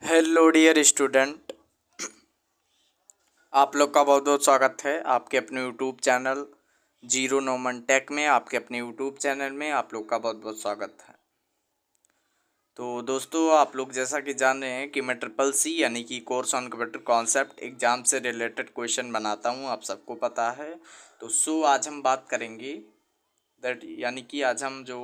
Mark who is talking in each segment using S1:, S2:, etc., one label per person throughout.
S1: Hello dear student, आप लोग का बहुत बहुत स्वागत है आपके अपने YouTube channel zero Noman take में। आपके अपने यूट्यूब चैनल में आप लोग का बहुत बहुत स्वागत है। तो दोस्तों, आप लोग जैसा कि जान रहे हैं कि मैं ट्रिपल सी यानी कि course on computer concept exam से रिलेटेड क्वेश्चन बनाता हूं, आप सबको पता है। तो आज हम बात करेंगे यानी कि आज हम जो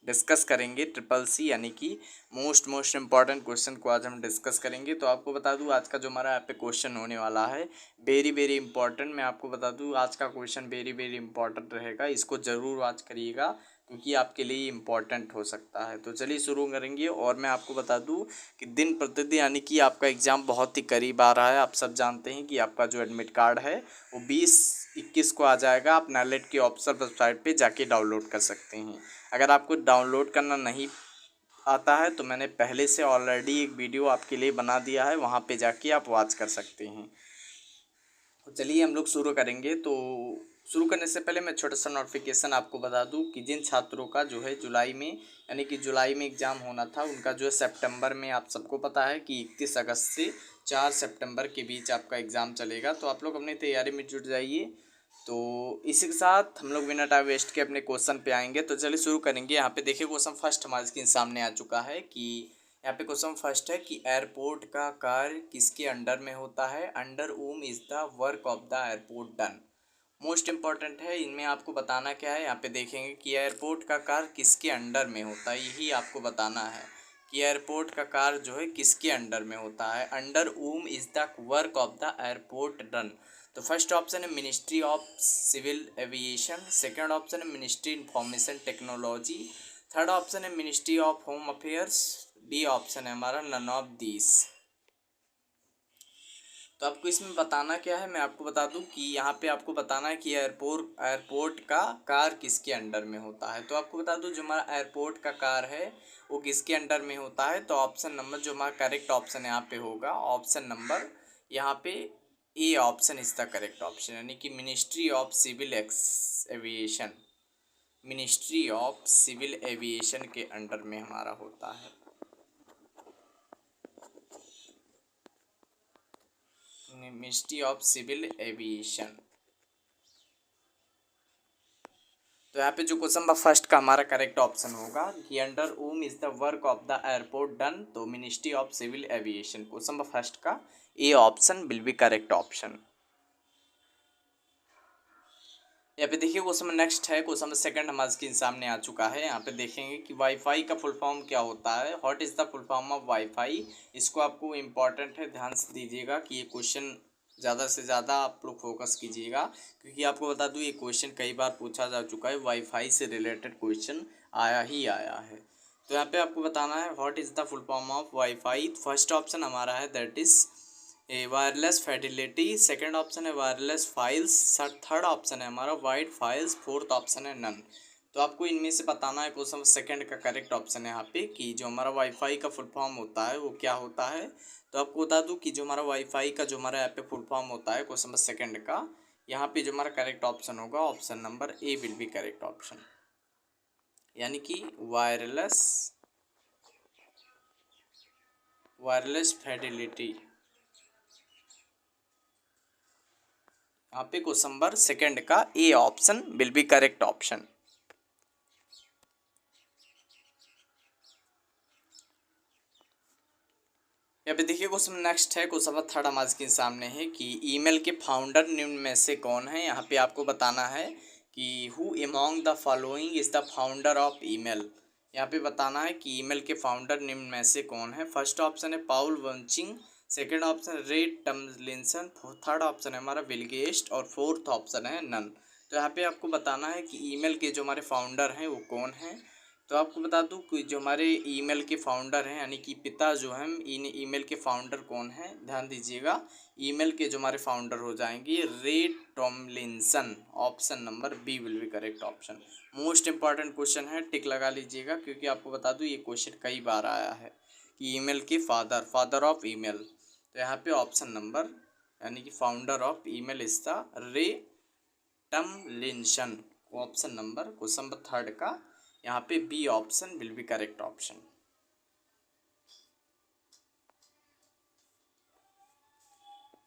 S1: डिस्कस करेंगे ट्रिपल सी यानी कि मोस्ट इम्पॉर्टेंट क्वेश्चन को आज हम डिस्कस करेंगे। तो आपको बता दूं आज का जो हमारा यहाँ पे क्वेश्चन होने वाला है वेरी इंपॉर्टेंट। मैं आपको बता दूं आज का क्वेश्चन वेरी इंपॉर्टेंट रहेगा, इसको ज़रूर आज करिएगा क्योंकि आपके लिए इम्पॉर्टेंट हो सकता है। तो चलिए शुरू करेंगे। और मैं आपको बता दूं कि दिन प्रतिदिन यानी कि आपका एग्ज़ाम बहुत ही करीब आ रहा है। आप सब जानते हैं कि आपका जो एडमिट कार्ड है वो 20-21 को आ जाएगा। आप नेलेट की ऑफिशियल वेबसाइट पे जाके डाउनलोड कर सकते हैं। अगर आपको डाउनलोड करना नहीं आता है तो मैंने पहले से ऑलरेडी एक वीडियो आपके लिए बना दिया है, वहाँ पे जाके आप वॉच कर सकते हैं। तो चलिए हम लोग शुरू करेंगे। तो शुरू करने से पहले मैं छोटा सा नोटिफिकेशन आपको बता दूं कि जिन छात्रों का जो है जुलाई में यानी कि जुलाई में एग्ज़ाम होना था उनका जो है सितंबर में, आप सबको पता है कि 31 अगस्त से 4 सितंबर के बीच आपका एग्ज़ाम चलेगा। तो आप लोग अपनी तैयारी में जुट जाइए। तो इसी के साथ हम लोग बिना टाइम वेस्ट के अपने क्वेश्चन पे आएंगे। तो चलिए शुरू करेंगे। यहाँ पे देखिए क्वेश्चन फर्स्ट हमारे स्क्रीन सामने आ चुका है कि यहाँ पे क्वेश्चन फर्स्ट है कि एयरपोर्ट का कार्य किसके अंडर में होता है। Under whom is the work of the airport done. Most important है, इनमें आपको बताना क्या है। यहाँ पे देखेंगे कि एयरपोर्ट का कार्य किसके अंडर में होता है, यही आपको बताना है कि एयरपोर्ट का कार्य जो है किसके अंडर में होता है। Under whom is the work of the airport done. तो फर्स्ट ऑप्शन है ministry of civil aviation, second option है ministry information technology, third option है ministry of home affairs, D option है हमारा नन ऑफ दीस। तो आपको इसमें बताना क्या है, मैं आपको बता दूं कि यहाँ पे आपको बताना है कि एयरपोर्ट का कार किसके अंडर में होता है। तो आपको बता दूं जो हमारा एयरपोर्ट का कार है वो किसके अंडर में होता है। तो ऑप्शन नंबर जो हमारा करेक्ट ऑप्शन यहाँ पे होगा, ऑप्शन नंबर यहाँ पे A option is the correct option, यानी कि ministry of civil aviation, ministry of civil aviation के अंडर में हमारा होता है। Ministry of civil aviation. तो यहाँ पे जो क्वेश्चन नंबर फर्स्ट का हमारा करेक्ट ऑप्शन होगा कि under whom is the work of the airport done, तो ministry of civil aviation. Question number first का A option will be correct option. यहाँ पे देखिए क्वेश्चन नेक्स्ट है, क्वेश्चन नंबर सेकंड हमारे स्क्रीन सामने आ चुका है। यहाँ पे देखेंगे कि वाईफाई का फुल फॉर्म क्या होता है, what is the full form of wifi. इसको आपको इम्पॉर्टेंट है, ध्यान से दीजिएगा कि ये क्वेश्चन ज़्यादा से ज़्यादा आप लोग फोकस कीजिएगा क्योंकि आपको बता दूँ ये क्वेश्चन कई बार पूछा जा चुका है, वाईफाई से रिलेटेड क्वेश्चन आया ही आया है। तो यहाँ पे आपको बताना है what is the full form of wifi. First option हमारा है that is a wireless facility, second option है वायरलेस फाइल्स, थर्ड ऑप्शन है हमारा वाइड फाइल्स, फोर्थ ऑप्शन है नन। तो आपको इनमें से बताना है क्वेश्चन सेकंड का करेक्ट ऑप्शन है यहाँ पे कि जो हमारा वाईफाई का फुल फॉर्म होता है वो क्या होता है। तो आपको बता दूं कि जो हमारा वाईफाई का जो हमारा यहाँ पे फुल फॉर्म होता है क्वेश्चन नंबर सेकंड का, यहाँ पे जो हमारा करेक्ट ऑप्शन होगा option number A will be correct option, यानी कि वायरलेस फैसिलिटी। यहाँ पे क्वेश्चन नंबर सेकंड का A option will be correct option. यहाँ पे देखिए क्वेश्चन नेक्स्ट है, क्वेश्चन नंबर थर्ड हमारे के सामने है कि ईमेल के फाउंडर निम्न में से कौन है। यहाँ पे आपको बताना है कि who among the following is the founder of email. यहाँ पे बताना है कि ईमेल के फाउंडर निम्न में से कौन है। फर्स्ट ऑप्शन है पाउल वंचिंग, सेकेंड ऑप्शन रे टमलिंसन, थर्ड ऑप्शन है हमारा बिल गेट्स और फोर्थ ऑप्शन है नन। तो यहाँ पे आपको बताना है कि ईमेल के जो हमारे फाउंडर हैं वो कौन हैं। तो आपको बता दूं कि जो हमारे ईमेल के फाउंडर हैं यानी कि पिता जो हैं, इन ईमेल के फाउंडर कौन हैं, ध्यान दीजिएगा। ईमेल के जो हमारे फाउंडर हो जाएंगे Ray Tomlinson, option number B will be correct option. Most important question है, टिक लगा लीजिएगा क्योंकि आपको बता दूं ये क्वेश्चन कई बार आया है कि ईमेल के फादर ऑफ ईमेल। तो यहाँ पे ऑप्शन नंबर यानी कि founder of email is the Ray Tomlinson, option number question number third का यहाँ पे B option will be correct option.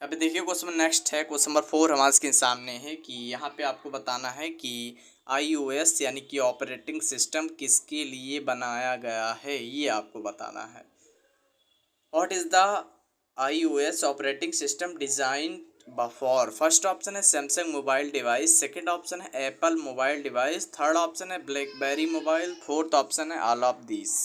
S1: अभी देखिए क्वेश्चन नेक्स्ट है, क्वेश्चन नंबर 4 हमारे स्क्रीन सामने है कि यहाँ पे आपको बताना है कि iOS यानी कि ऑपरेटिंग सिस्टम किसके लिए बनाया गया है, ये आपको बताना है। What is the iOS operating system design for? First option है Samsung mobile device, second option है Apple mobile device, third option है ब्लैकबेरी मोबाइल, फोर्थ ऑप्शन है ऑल ऑफ दीज।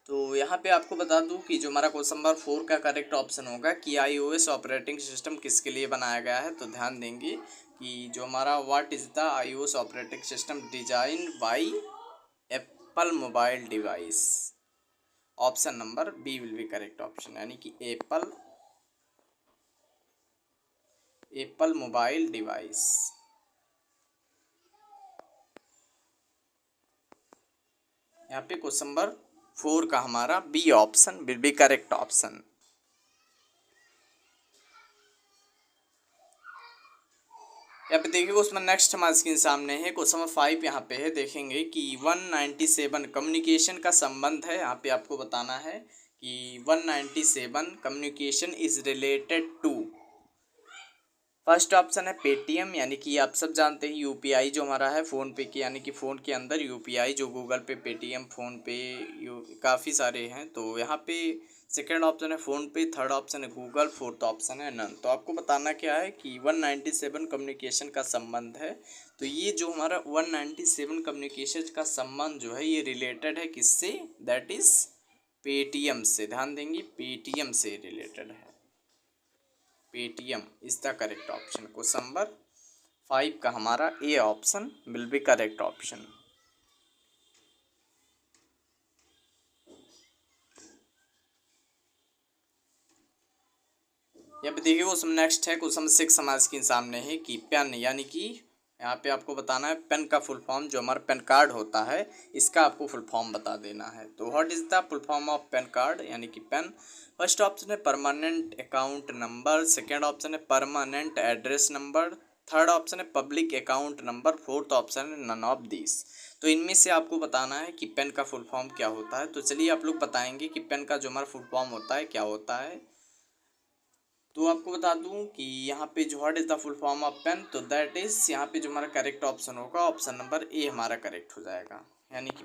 S1: तो यहाँ पे आपको बता दूँ कि जो हमारा क्वेश्चन नंबर 4 का करेक्ट ऑप्शन होगा कि iOS ऑपरेटिंग सिस्टम किसके लिए बनाया गया है। तो ध्यान देंगे कि जो हमारा what is the iOS operating system design by Apple mobile device, option number B will be correct option, यानी कि एप्पल मोबाइल डिवाइस। यहाँ पे क्वेश्चन नंबर 4 का हमारा B option will be correct option. यहाँ पे देखिए क्वेश्चन नेक्स्ट हमारे स्क्रीन सामने है, क्वेश्चन नंबर 5 यहाँ पे है। देखेंगे कि 197 कम्युनिकेशन का संबंध है। यहाँ पे आपको बताना है कि 197 communication is related to. First option है पेटीएम, यानी कि आप सब जानते हैं यूपीआई जो हमारा है फ़ोन पे की, यानी कि फ़ोन के अंदर यूपीआई जो गूगल पे, पेटीएम, फ़ोन पे, काफ़ी सारे हैं। तो यहाँ पे सेकंड ऑप्शन है फ़ोन पे, थर्ड ऑप्शन है गूगल, फोर्थ ऑप्शन है नन। तो आपको बताना क्या है कि 197 कम्युनिकेशन का संबंध है। तो ये जो हमारा 197 कम्युनिकेशन का संबंध जो है ये रिलेटेड है किससे? दैट इज़ पेटीएम से। ध्यान देंगे पेटीएम से रिलेटेड है। Paytm is the correct option. Question number 5 का हमारा ए option will be correct option. यहाँ पे देखिए क्वेश्चन नेक्स्ट है, क्वेश्चन 6 हमारे स्क्रीन सामने है कि पेन, यानी कि यहाँ पे आपको बताना है पेन का फुल फॉर्म, जो हमारा पेन कार्ड होता है इसका आपको फुल फॉर्म बता देना है। तो what is the full form of PAN card, यानी कि पेन? फर्स्ट ऑप्शन है permanent account number, second option है permanent address number, third option है public account number, fourth option है नन ऑफ दिस। तो इनमें से आपको बताना है कि पेन का फुल फॉर्म क्या होता है। तो चलिए आप लोग बताएंगे कि पेन का जो हमारा फुल फॉर्म होता है क्या होता है। तो आपको बता दूं कि यहाँ पे जो what is the full form of pen, तो दैट इज यहाँ पे जो हमारा करेक्ट ऑप्शन होगा ऑप्शन नंबर ए हमारा करेक्ट हो जाएगा, यानी कि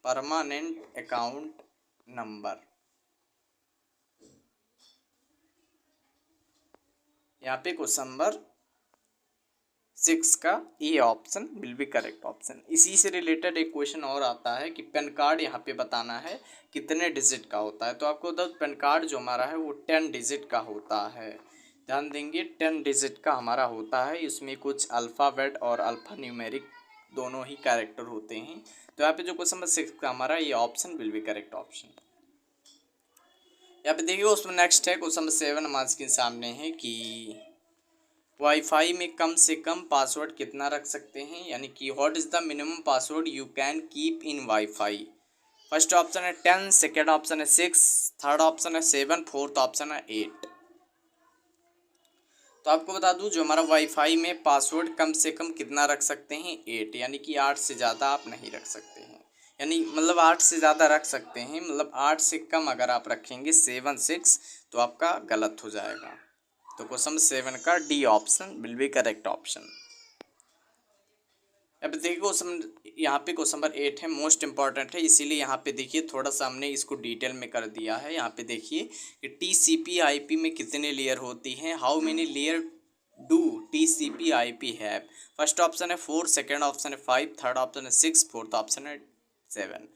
S1: परमानेंट अकाउंट नंबर। यहाँ पे क्वेश्चन नंबर 6 का A option will be correct option. इसी से रिलेटेड एक क्वेश्चन और आता है कि पेन कार्ड यहाँ पे बताना है कितने डिजिट का होता है। तो आपको बता पेन कार्ड जो हमारा है वो 10 डिजिट का होता है। ध्यान देंगे 10 डिजिट का हमारा होता है। इसमें कुछ अल्फ़ाबेट और अल्फ़ा न्यूमेरिक दोनों ही कैरेक्टर होते हैं। तो यहाँ पे जो क्वेश्चन नंबर 6 का हमारा ये option will be correct option. यहाँ पे देखिए उसमें नेक्स्ट है क्वेश्चन नंबर 7 हमारे स्क्रीन सामने है कि वाईफाई में कम से कम पासवर्ड कितना रख सकते हैं, यानी कि what is the minimum password you can keep in wifi? First option है 10, सेकेंड ऑप्शन है 6, थर्ड ऑप्शन है 7, फोर्थ ऑप्शन है 8। तो आपको बता दूं जो हमारा वाईफाई में पासवर्ड कम से कम कितना रख सकते हैं? 8, यानी कि 8 से ज़्यादा आप नहीं रख सकते हैं। यानी मतलब 8 से ज़्यादा रख सकते हैं, मतलब 8 से कम अगर आप रखेंगे 7, 6 तो आपका गलत हो जाएगा। तो क्वेश्चन 7 का D option will be correct option. अब देखिए क्वेश्चन यहाँ पे क्वेश्चन नंबर 8 है, मोस्ट इंपॉर्टेंट है, इसीलिए यहाँ पे देखिए थोड़ा सा हमने इसको डिटेल में कर दिया है। यहाँ पे देखिए कि TCP/IP में कितने लेयर होती हैं, how many layer do TCP/IP have? First option है 4, सेकेंड ऑप्शन है 5, थर्ड ऑप्शन है 6, फोर्थ ऑप्शन है 7।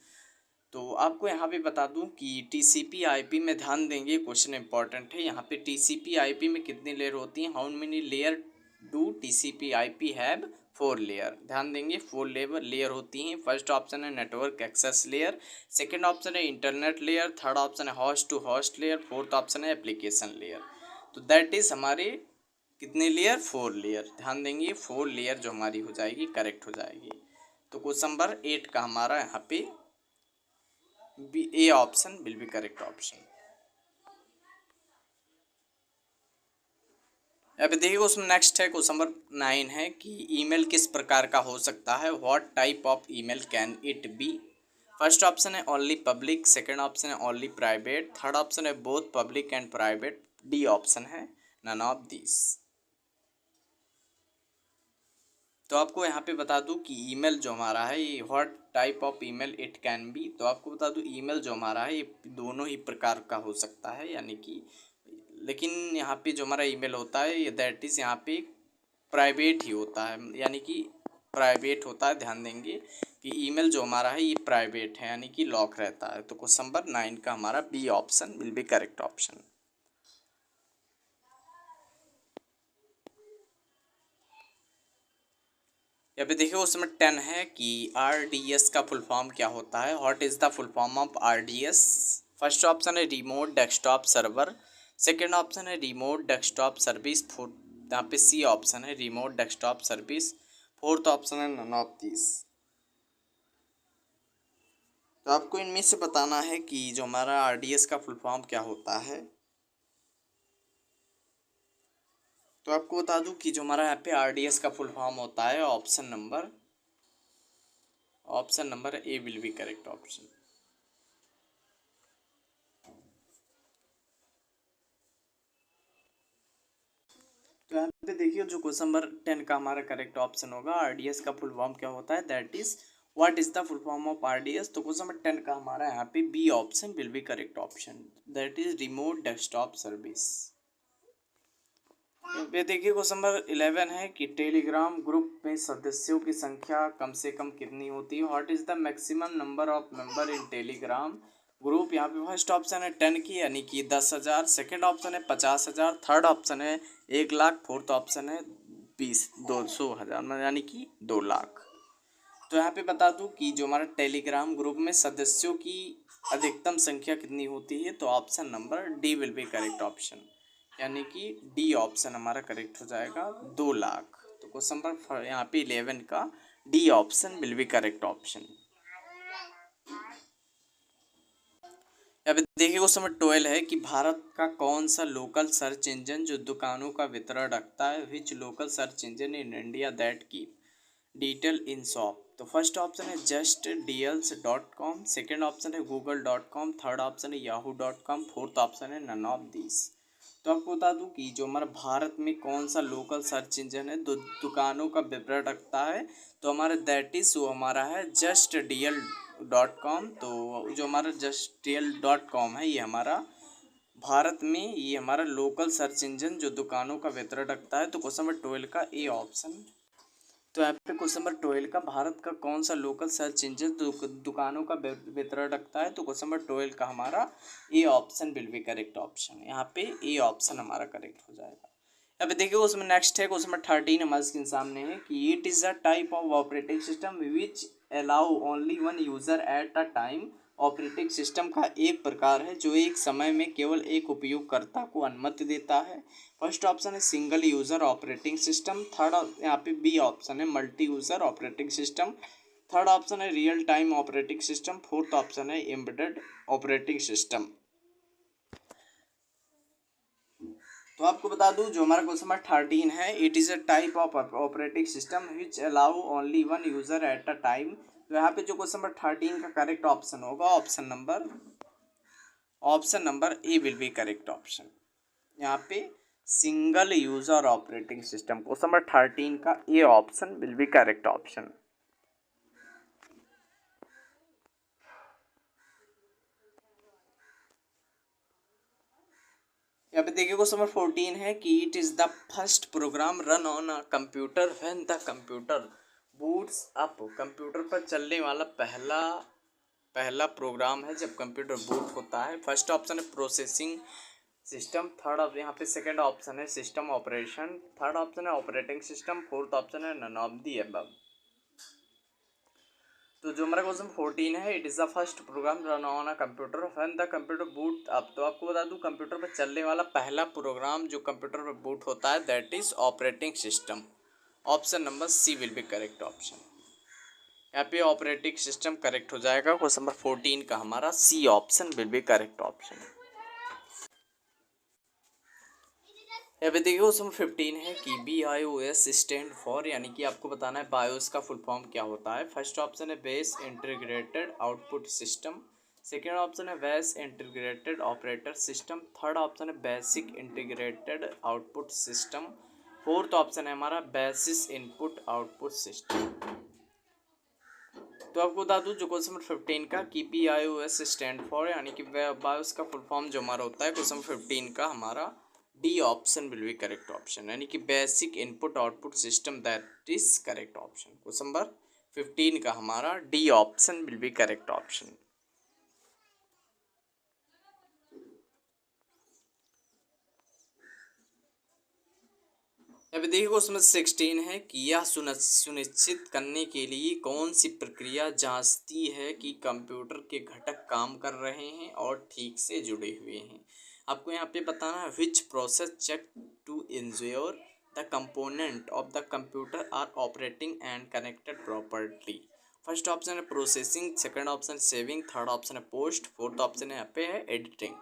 S1: तो आपको यहाँ पे बता दूँ कि TCP/IP में ध्यान देंगे, क्वेश्चन इंपॉर्टेंट है। यहाँ पे TCP/IP में कितनी लेयर होती हैं, how many layer do TCP/IP have? 4 layer. ध्यान देंगे 4 लेयर होती हैं। फर्स्ट ऑप्शन है network access layer, second option है इंटरनेट लेयर, थर्ड ऑप्शन है host to host layer, fourth option है एप्लीकेशन लेयर। तो दैट इज़ हमारे कितने लेयर? 4 लेयर। ध्यान देंगे 4 लेयर जो हमारी हो जाएगी करेक्ट हो जाएगी। तो क्वेश्चन नंबर 8 का हमारा यहाँ पे B A option will be correct option. अब देखिए उसमें नेक्स्ट है क्वेश्चन नंबर 9 है कि ईमेल किस प्रकार का हो सकता है, what type of email can it be? First option है ओनली पब्लिक, सेकंड ऑप्शन है ओनली प्राइवेट, थर्ड ऑप्शन है both public and private, D option है नन ऑफ दिस। तो आपको यहाँ पे बता दूँ कि ईमेल जो हमारा है ये what type of email it can be, तो आपको बता दूँ ईमेल जो हमारा है ये दोनों ही प्रकार का हो सकता है, यानी कि लेकिन यहाँ पे जो हमारा ईमेल होता है ये दैट इज़ यहाँ पे प्राइवेट ही होता है, यानी कि प्राइवेट होता है। ध्यान देंगे कि ईमेल जो हमारा है ये प्राइवेट है, यानी कि लॉक रहता है। तो क्वेश्चन नंबर 9 का हमारा B option will be correct option. यहाँ पे देखिए क्वेश्चन नंबर 10 है कि RDS का फुल फॉर्म क्या होता है। What is the full form of RDS। First option है remote desktop server, second option है रिमोट डेस्कटॉप सर्विस, फोर्थ यहाँ पे सी ऑप्शन है remote desktop service, fourth option है नन ऑफ दिस। तो आपको इनमें से बताना है कि जो हमारा RDS का फुल फॉर्म क्या होता है। तो आपको बता दूं कि जो हमारा यहाँ पे RDS का फुल फॉर्म होता है option number A will be correct option. तो यहाँ पे देखिए जो क्वेश्चन नंबर 10 का हमारा करेक्ट ऑप्शन होगा RDS का फुल फॉर्म क्या होता है, that is what is the full form of RDS। तो क्वेश्चन नंबर 10 का हमारा यहाँ पे B option will be correct option, that is remote desktop service. ये देखिए क्वेश्चन नंबर 11 है कि टेलीग्राम ग्रुप में सदस्यों की संख्या कम से कम कितनी होती है। What is the maximum number of member in Telegram group. यहाँ पे फर्स्ट ऑप्शन है 10 की, यानी कि 10,000, सेकेंड ऑप्शन है 50,000, थर्ड ऑप्शन है 1,00,000, फोर्थ ऑप्शन है 200,000 यानी कि 2,00,000। तो यहाँ पे बता दूँ कि जो हमारा टेलीग्राम ग्रुप में सदस्यों की अधिकतम संख्या कितनी होती है, तो option number D will be correct option, यानी कि डी ऑप्शन हमारा करेक्ट हो जाएगा 2,00,000। तो क्वेश्चन नंबर यहाँ पे 11 का D option will be correct option. यहाँ पे देखिए क्वेश्चन नंबर 12 है कि भारत का कौन सा लोकल सर्च इंजन जो दुकानों का वितरण रखता है, which local search engine in India that keep detail in shop. तो फर्स्ट ऑप्शन है justdeals.com, सेकेंड ऑप्शन है google.com, थर्ड ऑप्शन है yahoo.com, फोर्थ ऑप्शन है नन ऑफ दिस। तो आपको बता दूं कि जो हमारा भारत में कौन सा लोकल सर्च इंजन है दुकानों का विवरण रखता है, तो हमारा दैट इज वो हमारा है justdeal.com। तो जो हमारा justdeal.com है ये हमारा भारत में ये हमारा लोकल सर्च इंजन जो दुकानों का वितरण रखता है। तो क्वेश्चन नंबर 12 का ए ऑप्शन। तो यहाँ पे क्वेश्चन नंबर 12 का भारत का कौन सा लोकल सर्च इंजन दुकानों का वितरण रखता है, तो क्वेश्चन नंबर 12 का हमारा ए option will be correct option. यहाँ पे ए ऑप्शन हमारा करेक्ट हो जाएगा। यहाँ पे देखिए उसमें नेक्स्ट है क्वेश्चन नंबर 13 हमारे स्क्रीन सामने है कि it is a type of operating system which allow only one user at a time. Operating system का एक प्रकार है जो एक समय में केवल एक उपयोगकर्ता को अनुमति देता है। फर्स्ट ऑप्शन है single user operating system, third यहाँ पे बी ऑप्शन है multi user operating system, third option है real time operating system, fourth option है एम्बेडेड ऑपरेटिंग सिस्टम। तो आपको बता दूं जो हमारा क्वेश्चन नंबर 13 है it is a type of operating system which allow only one user at a time. तो यहाँ पे जो क्वेश्चन नंबर 13 का करेक्ट ऑप्शन होगा option number A will be correct option. यहाँ पे single user operating system question number 13 का A option will be correct option. यहाँ पे देखिए क्वेश्चन नंबर 14 है कि it is the first program run on a computer when the computer boots up. Computer पर चलने वाला पहला प्रोग्राम है जब कंप्यूटर बूट होता है। फर्स्ट ऑप्शन है प्रोसेसिंग सिस्टम, थर्ड ऑप्शन यहाँ पे सेकंड ऑप्शन है सिस्टम ऑपरेशन, थर्ड ऑप्शन है ऑपरेटिंग सिस्टम, फोर्थ ऑप्शन है नन ऑफ दी अबव। तो जो हमारा क्वेश्चन 14 है it is the first program run on a computer when the computer boot up. तो आपको बता दूं कंप्यूटर पर चलने वाला पहला प्रोग्राम जो कंप्यूटर पर बूट होता है that is operating system. Option number C will be correct option. यहाँ पे ऑपरेटिंग सिस्टम करेक्ट हो जाएगा। क्वेश्चन नंबर 14 का हमारा C option will be correct option. यहाँ पे देखिए क्वेश्चन 15 है कि BIOS स्टैंड फॉर, यानी कि आपको बताना है बायोस का फुल फॉर्म क्या होता है। फर्स्ट ऑप्शन है base integrated output system, second option है base integrated operator system, third option है basic integrated output system, fourth option है हमारा बेसिस इनपुट आउटपुट सिस्टम। तो आपको बता दूं जो क्वेश्चन नंबर 15 का कि BIOS स्टैंड फॉर, यानी कि बायोस का फुल फॉर्म जो हमारा होता है क्वेश्चन 15 का हमारा D option will be correct option, यानी कि basic input output system, that is correct option. Question number 15 का हमारा D option will be correct option. अब देखिए क्वेश्चन नंबर 16 है कि यह सुनिश्चित करने के लिए कौन सी प्रक्रिया जांचती है कि कंप्यूटर के घटक काम कर रहे हैं और ठीक से जुड़े हुए हैं। आपको यहाँ पे बताना है which process check to ensure the component of the computer are operating and connected properly. First option है processing, second option saving, third option है पोस्ट, फोर्थ ऑप्शन है यहाँ पे है एडिटिंग।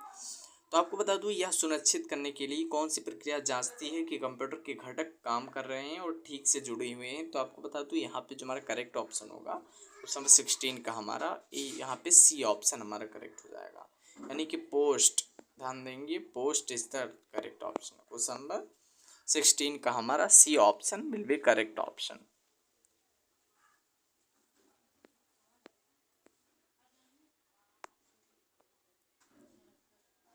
S1: तो आपको बता दूं यह सुनिश्चित करने के लिए कौन सी प्रक्रिया जांचती है कि कंप्यूटर के घटक काम कर रहे हैं और ठीक से जुड़े हुए हैं। तो आपको बता दूं यहाँ पे जो हमारा करेक्ट ऑप्शन होगा क्वेश्चन नंबर 16 का हमारा यहाँ पे सी ऑप्शन हमारा करेक्ट हो जाएगा, यानी कि पोस्ट। ध्यान देंगे post is the correct option. Question number 16 का हमारा C option will be correct option.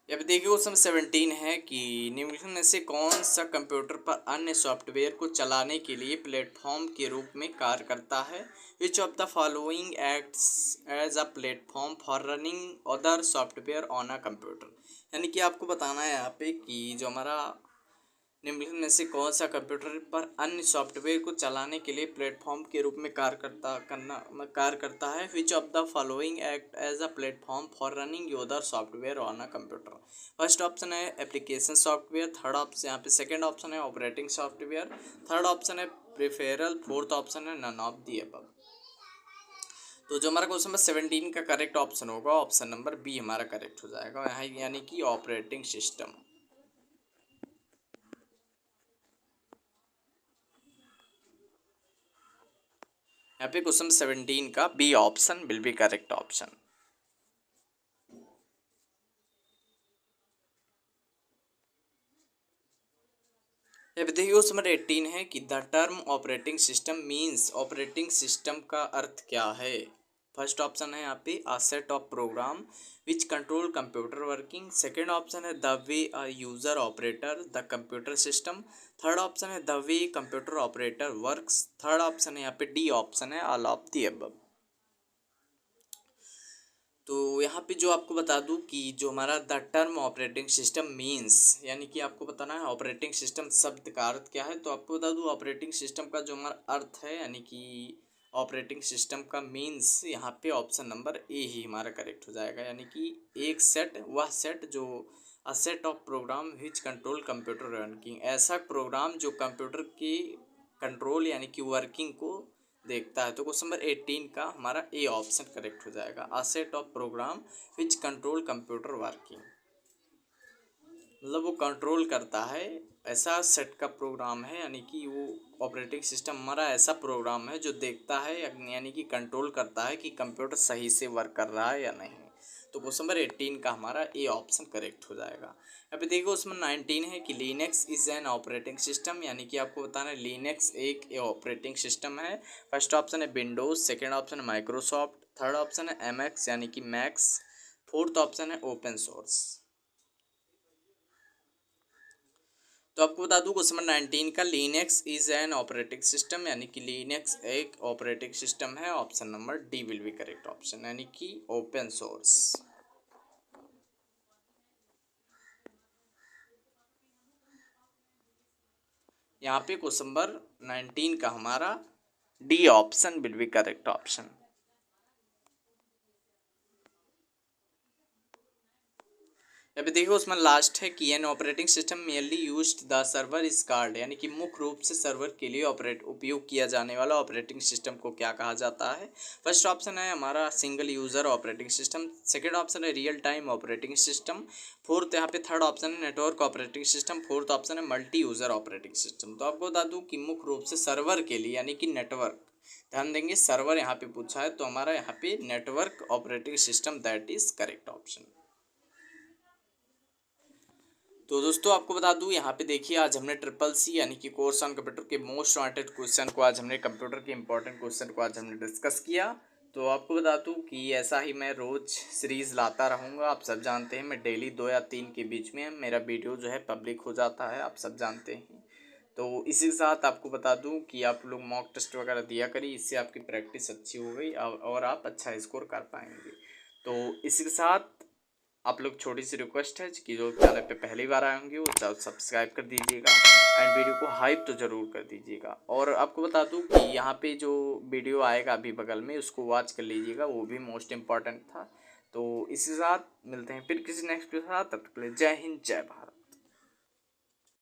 S1: अब देखिए क्वेश्चन 17 है कि निम्नलिखित में से कौन सा कंप्यूटर पर अन्य सॉफ्टवेयर को चलाने के लिए प्लेटफॉर्म के रूप में कार्य करता है। Which of the following acts as a platform for running other software on a computer, यानी कि आपको बताना है यहाँ पे कि जो हमारा निम्नलिखित में से कौन सा कंप्यूटर पर अन्य सॉफ्टवेयर को चलाने के लिए प्लेटफॉर्म के रूप में कार्य करता है। Which of the following act as a platform for running your software on a computer. First option है एप्लीकेशन सॉफ्टवेयर, थर्ड ऑप्शन यहाँ पे सेकंड ऑप्शन है ऑपरेटिंग सॉफ्टवेयर, थर्ड ऑप्शन है प्रिफेरल, फोर्थ ऑप्शन है नन ऑफ दी अबव। तो जो हमारा question number 17 का करेक्ट ऑप्शन होगा ऑप्शन नंबर बी हमारा करेक्ट हो जाएगा, यहाँ यानी कि ऑपरेटिंग सिस्टम। यहाँ पे क्वेश्चन 17 का B option will be correct option. अब देखिए क्वेश्चन नंबर 18 है कि the term operating system means, operating system का अर्थ क्या है। फर्स्ट ऑप्शन है यहाँ पे a set of program which control computer working, second option है the way a user operator the computer system, third option है the way computer operator works, third option है यहाँ पे डी ऑप्शन है all of the above. तो यहाँ पे जो आपको बता दूँ कि जो हमारा the term operating system means, यानी कि आपको बताना है ऑपरेटिंग सिस्टम शब्द का अर्थ क्या है। तो आपको बता दूँ ऑपरेटिंग सिस्टम का जो हमारा अर्थ है, यानी कि ऑपरेटिंग सिस्टम का मीन्स यहाँ पे ऑप्शन नंबर ए ही हमारा करेक्ट हो जाएगा, यानी कि एक सेट, वह सेट जो a set of program which control computer working, ऐसा प्रोग्राम जो कंप्यूटर की कंट्रोल यानी कि वर्किंग को देखता है। तो क्वेश्चन नंबर 18 का हमारा ए ऑप्शन करेक्ट हो जाएगा, a set of program which control computer working, मतलब वो कंट्रोल करता है, ऐसा सेट का प्रोग्राम है, यानी कि वो ऑपरेटिंग सिस्टम हमारा ऐसा प्रोग्राम है जो देखता है यानी कि कंट्रोल करता है कि कंप्यूटर सही से वर्क कर रहा है या नहीं। तो क्वेश्चन नंबर 18 का हमारा ए ऑप्शन करेक्ट हो जाएगा। अभी देखो उसमें 19 है कि Linux is an operating system, यानी कि आपको बताना है लिनक्स एक ऑपरेटिंग सिस्टम है। फर्स्ट ऑप्शन है विंडोज, सेकेंड ऑप्शन है माइक्रोसॉफ्ट, थर्ड ऑप्शन है एमएक्स यानी कि मैक्स, फोर्थ ऑप्शन है ओपन सोर्स। तो आपको बता दूं क्वेश्चन नंबर 19 का Linux is an operating system, यानी कि लिनक्स एक ऑपरेटिंग सिस्टम है, option number D will be correct option, यानी कि ओपन सोर्स। यहाँ पे क्वेश्चन नंबर 19 का हमारा D option will be correct option. अभी देखो उसमें लास्ट है कि an operating system merely used the server is called, यानी कि मुख्य रूप से सर्वर के लिए उपयोग किया जाने वाला ऑपरेटिंग सिस्टम को क्या कहा जाता है। फर्स्ट ऑप्शन है हमारा single user operating system, second option है real time operating system, fourth यहाँ पे थर्ड ऑप्शन है network operating system, fourth option है मल्टी यूज़र ऑपरेटिंग सिस्टम। तो आपको बता दूँ कि मुख्य रूप से सर्वर के लिए यानी कि नेटवर्क, ध्यान देंगे सर्वर यहाँ पे पूछा है तो हमारा यहाँ पे network operating system that is correct option. तो दोस्तों आपको बता दूं यहाँ पे देखिए आज हमने ट्रिपल सी यानी कि कोर्स ऑन कंप्यूटर के मोस्ट वांटेड क्वेश्चन को, आज हमने कंप्यूटर के इंपॉर्टेंट क्वेश्चन को आज हमने डिस्कस किया। तो आपको बता दूं कि ऐसा ही मैं रोज़ सीरीज़ लाता रहूँगा। आप सब जानते हैं मैं डेली 2 या 3 के बीच में मेरा वीडियो जो है पब्लिक हो जाता है, आप सब जानते हैं। तो इसी के साथ आपको बता दूं कि आप लोग मॉक टेस्ट वगैरह दिया करिए, इससे आपकी प्रैक्टिस अच्छी हो गई और आप अच्छा स्कोर कर पाएंगे। तो इसी के साथ आप लोग छोटी सी रिक्वेस्ट है कि जो चैनल पे पहली बार आए होंगे वो चैनल सब्सक्राइब कर दीजिएगा एंड वीडियो को हाइप तो ज़रूर कर दीजिएगा। और आपको बता दूं कि यहाँ पे जो वीडियो आएगा अभी बगल में उसको वॉच कर लीजिएगा, वो भी मोस्ट इम्पॉर्टेंट था। तो इसी के साथ मिलते हैं फिर किसी नेक्स्ट के साथ, तब तक के लिए जय हिंद जय भारत।